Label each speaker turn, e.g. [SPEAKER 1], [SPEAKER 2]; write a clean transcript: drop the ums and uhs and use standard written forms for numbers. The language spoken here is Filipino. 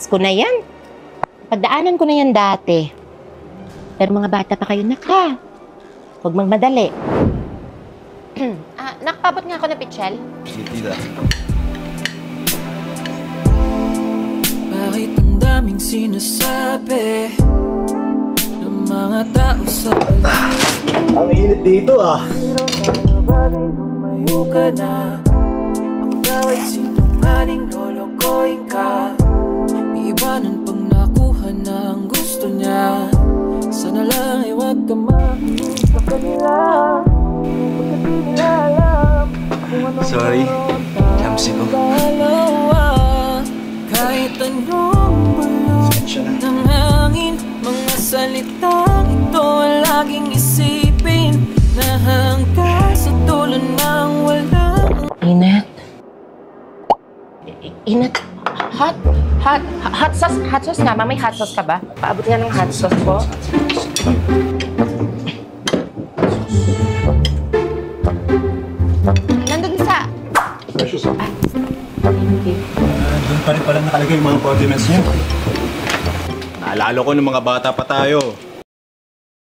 [SPEAKER 1] ko na yan. Pagdaanan ko na yan dati. Pero mga bata pa kayo, naka. Huwag magmadali. Nakapabot nga ako na pichel.
[SPEAKER 2] Tita.
[SPEAKER 3] Bakit ang daming sinasabi ng mga tao sa paligid?
[SPEAKER 2] Ang init dito ah.
[SPEAKER 3] Lumayo ka na. Ako daw ay sinungaling, lolokohin ka. May iba nun pang nakuha na ang gusto niya. Sana lang ay huwag ka makinig sa kanila. Pagkat di nila alam kung ano.
[SPEAKER 2] Sorry, Kamsi ko.
[SPEAKER 3] Kahit anong bulong ng hangin, mga salitang ito ang laging isipin na hanggang sa dulo ng walang...
[SPEAKER 1] Inet. Inet. Hot sauce nga. May hot sauce ka ba? Paabot nga ng hot sauce po. Nandun sa...
[SPEAKER 2] Precious ah.
[SPEAKER 1] Thank you.
[SPEAKER 2] Doon pa rin pala nakalagay yung mga condiments niyo. Naalala ko ng mga bata pa tayo.